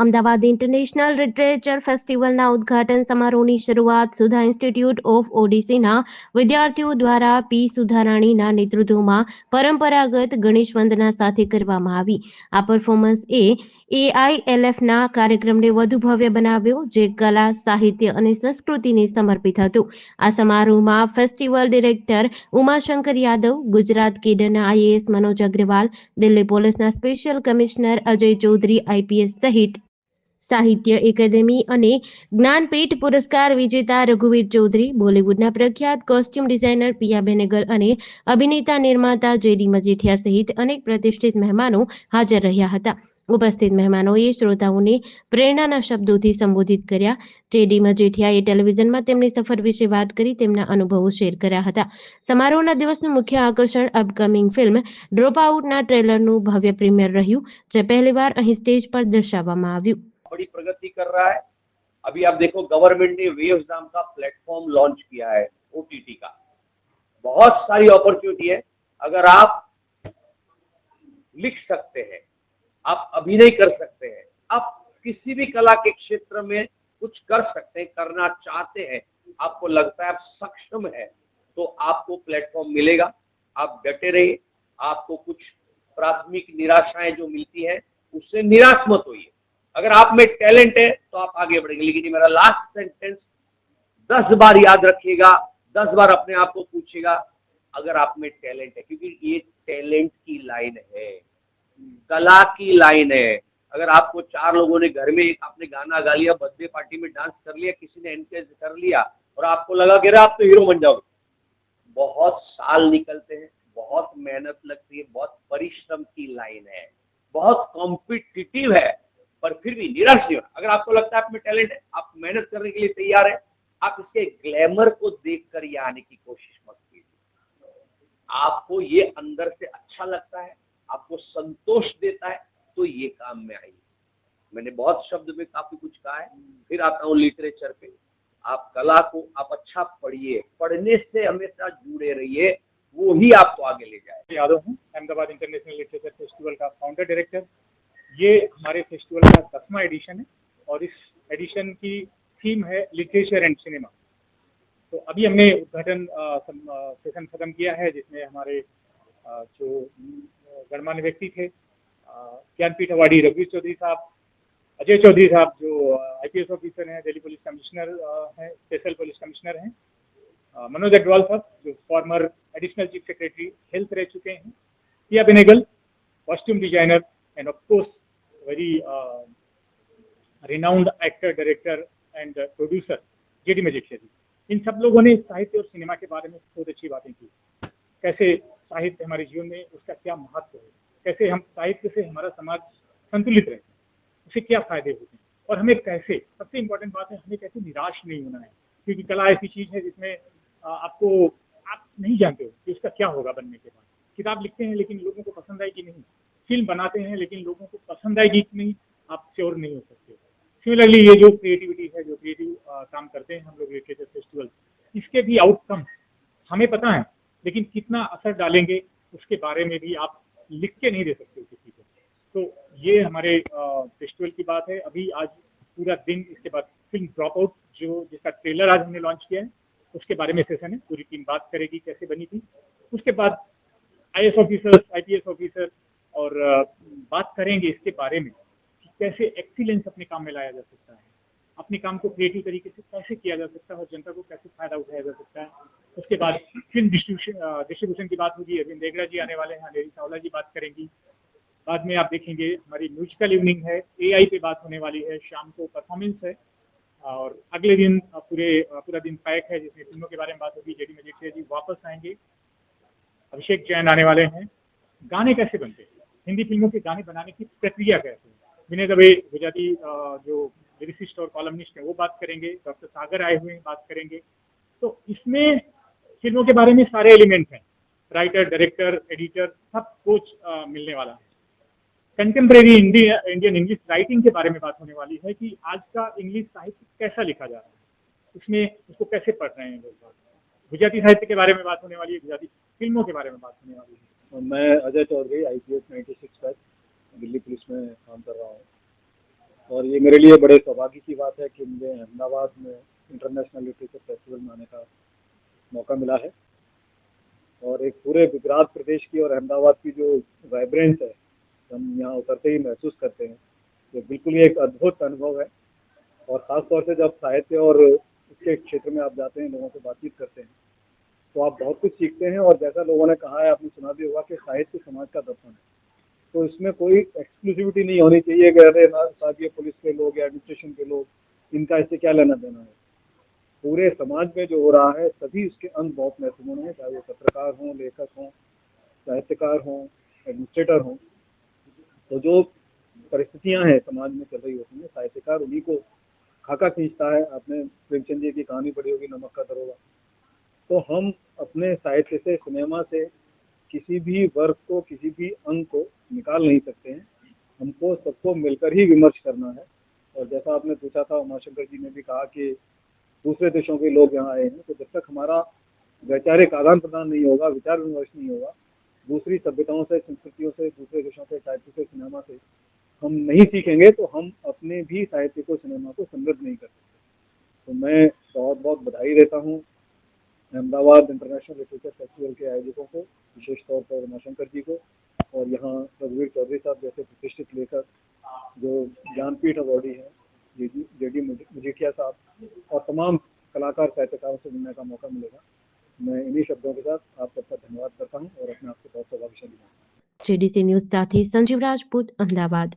Ahmedabad international literature ફેસ્ટિવલના ઉદ્ઘાટન સમારોહની શરૂઆત સુધા institute of ઓડિસીના વિદ્યાર્થીઓ દ્વારા પી સુધારાણીના નેતૃત્વમાં પરંપરાગત ગણેશ વંદના સાથે કરવામાં આવી. આ પરફોર્મન્સ એઆઈએલએફના કાર્યક્રમને વધુ ભવ્ય બનાવ્યો, જે કલા, સાહિત્ય અને સંસ્કૃતિને સમર્પિત હતું. આ સમારોહમાં ફેસ્ટિવલ ડિરેક્ટર ઉમાશંકર યાદવ, ગુજરાત કેડરના આઈએએસ મનોજ અગ્રવાલ, દિલ્હી પોલીસના special commissioner Ajay Chaudhary IPS સહિત સાહિત્ય એકેડેમી અને જ્ઞાનપીઠ પુરસ્કાર વિજેતા રઘુવીર ચૌધરી, બોલિવૂડના પ્રખ્યાત કોસ્ટ્યુમ ડિઝાઇનર પિયા બેનેગલ અને અભિનેતા નિર્માતા જેડી મજીઠિયા સહિત અનેક પ્રતિષ્ઠિત મહેમાનો હાજર રહ્યા હતા. ઉપસ્થિત મહેમાનોએ શ્રોતાઓને પ્રેરણાના શબ્દોથી સંબોધિત કર્યા. જેડી મજીઠિયાએ ટેલિવિઝનમાં તેમની સફર વિશે વાત કરી તેમના અનુભવો શેર કર્યા હતા. સમારોહના દિવસનું મુખ્ય આકર્ષણ અપકમિંગ ફિલ્મ ડ્રોપ આઉટના ટ્રેલરનું ભવ્ય પ્રીમિયર રહ્યું, જે પહેલીવાર અહીં સ્ટેજ પર દર્શાવવામાં આવ્યું. बड़ी प्रगति कर रहा है। अभी आप देखो, गवर्नमेंट ने वेव्स नाम का प्लेटफॉर्म लॉन्च किया है ओटीटी का। बहुत सारी अपॉर्चुनिटी है। अगर आप लिख सकते हैं, आप अभिनय कर सकते हैं, आप किसी भी कला के क्षेत्र में कुछ कर सकते हैं, करना चाहते हैं, आपको लगता है आप सक्षम है, तो आपको प्लेटफॉर्म मिलेगा। आप डटे रहिए। आपको कुछ प्राथमिक निराशाएं जो मिलती है उससे निराश मत होइए। अगर आप में टैलेंट है तो आप आगे बढ़ेंगे। लेकिन मेरा लास्ट सेंटेंस 10 बार याद रखिएगा, 10 बार अपने आप को पूछिएगा, अगर आप में टैलेंट है, क्योंकि ये टैलेंट की लाइन है, कला की लाइन है। अगर आपको 4 लोगों ने घर में आपने गाना गा लिया, बर्थडे पार्टी में डांस कर लिया, किसी ने एनकरेज कर लिया और आपको लगा कि आप तो हीरो बन जाओगे, बहुत साल निकलते हैं, बहुत मेहनत लगती है, बहुत परिश्रम की लाइन है, बहुत कॉम्पिटिटिव है, पर फिर भी निराश नहीं होना। अगर आपको लगता है आप में टैलेंट है, आप मेहनत करने के लिए तैयार है, आप इसके ग्लैमर को देखकर ये आने की कोशिश मत कीजिए। आपको ये अंदर से अच्छा लगता है, आपको संतोष देता है, तो ये काम में आइए। मैंने बहुत शब्द में काफी कुछ कहा है, फिर आता हूँ लिटरेचर पे। आप कला को आप अच्छा पढ़िए, पढ़ने से हमेशा जुड़े रहिए, वो ही आपको आगे ले जाए। यादव हूँ, अहमदाबाद इंटरनेशनल लिटरेचर फेस्टिवल का फाउंडर डायरेक्टर। ये हमारे फेस्टिवल का 10वां एडिशन है और इस एडिशन की थीम है लिटरेचर एंड सिनेमा। तो अभी हमने उद्घाटन सेशन खत्म किया है, जिसमें हमारे जो गणमान्य व्यक्ति थे, ज्ञानपीठ अवार्डी रघुवीर चौधरी साहब, अजय चौधरी साहब जो आईपीएस ऑफिसर हैं, दिल्ली पुलिस कमिश्नर हैं, स्पेशल पुलिस कमिश्नर हैं, मनोज अग्रवाल साहब जो former additional chief secretary health रह चुके हैं, Piya Benegal costume designer, and of course very renowned actor, director and producer JD Majithia ji. इन सब लोगों ने साहित्य और सिनेमा के बारे में बहुत अच्छी बातें की। कैसे साहित्य हमारे जीवन में उसका क्या महत्व है, कैसे हम साहित्य से हमारा समाज संतुलित रहता है, उससे क्या फायदे होते हैं, और हमें कैसे, सबसे इम्पोर्टेंट बात है, हमें कैसे निराश नहीं होना है, क्योंकि कला ऐसी चीज है जिसमें आपको आप नहीं जानते हो कि उसका क्या होगा बनने के बाद। किताब लिखते हैं लेकिन लोगों को पसंद आएगी नहीं, फिल्म बनाते हैं लेकिन लोगों को पसंद आएगी कि नहीं, आप श्योर नहीं हो सकते। सिमिलरली ये जो क्रिएटिविटी है, जो क्रिएटिव काम करते हैं हम लोग लिटरेचर फेस्टिवल, इसके भी आउटकम हमें पता है, लेकिन कितना असर डालेंगे उसके बारे में भी आप लिख के नहीं दे सकते हो किसी को। तो ये हमारे फेस्टिवल की बात है। अभी आज पूरा दिन, इसके बाद फिल्म ड्रॉप आउट जो जिसका ट्रेलर आज हमने लॉन्च किया है, उसके बारे में सेशन है। पूरी टीम बात करेगी कैसे बनी थी। उसके बाद आईएएस ऑफिसर, आईपीएस ऑफिसर और बात करेंगे इसके बारे में कि कैसे एक्सीलेंस अपने काम में लाया जा सकता है, अपने काम को क्रिएटिव तरीके से कैसे किया जा सकता है और जनता को कैसे फायदा उठाया जा सकता है। उसके बाद फिल्म डिस्ट्रीब्यूशन की बात होगी। अरविंद देगड़ा जी आने वाले हैं, अंधेरी चावला जी बात करेंगी। बाद में आप देखेंगे हमारी म्यूजिकल इवनिंग है, एआई पे बात होने वाली है, शाम को परफॉर्मेंस है और अगले दिन पूरा दिन पैक है, जिसमें फिल्मों के बारे में बात होगी। जेडी मजीठिया जी वापस आएंगे, अभिषेक जैन आने वाले हैं। गाने कैसे बनते हैं, हिंदी फिल्मों के गाने बनाने की प्रक्रिया कैसे है, विनय दवे गुजराती जो लिरिसिस्ट और कॉलमनिस्ट है वो बात करेंगे। डॉक्टर सागर आए हुए हैं, बात करेंगे। तो इसमें फिल्मों के बारे में सारे एलिमेंट हैं, राइटर, डायरेक्टर, एडिटर, सब कुछ मिलने वाला है। कंटेम्प्रेरी इंडियन इंग्लिश राइटिंग के बारे में बात होने वाली है कि आज का इंग्लिश साहित्य कैसा लिखा जा रहा है, उसमें उसको कैसे पढ़ रहे हैं लोग। गुजराती साहित्य के बारे में बात होने वाली है, गुजराती फिल्मों के बारे में बात होने वाली है। मैं Ajay Chaudhary, IPS 96 batch, Delhi police में काम कर रहा हूँ। और ये मेरे लिए बड़े सौभाग्य की बात है कि मुझे अहमदाबाद में इंटरनेशनल लिटरेचर फेस्टिवल में आने का मौका मिला है और एक पूरे गुजरात प्रदेश की और अहमदाबाद की जो वाइब्रेंस है हम यहाँ उतरते ही महसूस करते हैं, ये बिल्कुल ही एक अद्भुत अनुभव है। और ख़ास तौर से जब साहित्य और उसके क्षेत्र में आप जाते हैं, लोगों से बातचीत करते हैं, तो आप बहुत कुछ सीखते हैं। और जैसा लोगों ने कहा है, आपने सुना भी होगा कि साहित्य समाज का दर्पण है, तो इसमें कोई एक्सक्लूसिविटी नहीं होनी चाहिए कि अरे साहब ये पुलिस के लोग या एडमिनिस्ट्रेशन के लोग, इनका इससे क्या लेना देना है। पूरे समाज में जो हो रहा है सभी उसके अंग बहुत महत्वपूर्ण है, चाहे वो पत्रकार हों, लेखक हों, साहित्यकार हों, एडमिनिस्ट्रेटर हों। तो जो परिस्थितियां हैं समाज में चल रही होती हैं, साहित्यकार उन्हीं को खाका खींचता है। आपने प्रेमचंद जी की कहानी पढ़ी होगी, नमक का दरोगा। तो हम अपने साहित्य से, सिनेमा से किसी भी वर्ग को, किसी भी अंग को निकाल नहीं सकते हैं। हमको सबको मिलकर ही विमर्श करना है। और जैसा आपने पूछा था, उमाशंकर जी ने भी कहा कि दूसरे देशों के लोग यहाँ आए हैं, तो जब तक हमारा वैचारिक आदान प्रदान नहीं होगा, विचार विमर्श नहीं होगा, दूसरी सभ्यताओं से, संस्कृतियों से, दूसरे देशों के साहित्य से, सिनेमा से हम नहीं सीखेंगे, तो हम अपने भी साहित्य को, सिनेमा को समृद्ध नहीं कर सकते। तो मैं बहुत बहुत बधाई देता हूँ अहमदाबाद इंटरनेशनल लिटरेचर फेस्टिवल के आयोजकों को, विशेष तौर पर उमाशंकर जी को, और यहाँ रघुवीर चौधरी साहब जैसे प्रतिष्ठित लेखक जो ज्ञानपीठ अवॉर्डी हैं, जेडी मजीठिया साहब, और तमाम कलाकार, साहित्यकारों से मिलने का मौका मिलेगा। मैं इन्हीं शब्दों के साथ आप सबका धन्यवाद करता हूँ और अपने आप को बहुत सौभाग्यशाली मानता हूँ। JDC न्यूज़ साथी संजीव राजपूत, अहमदाबाद।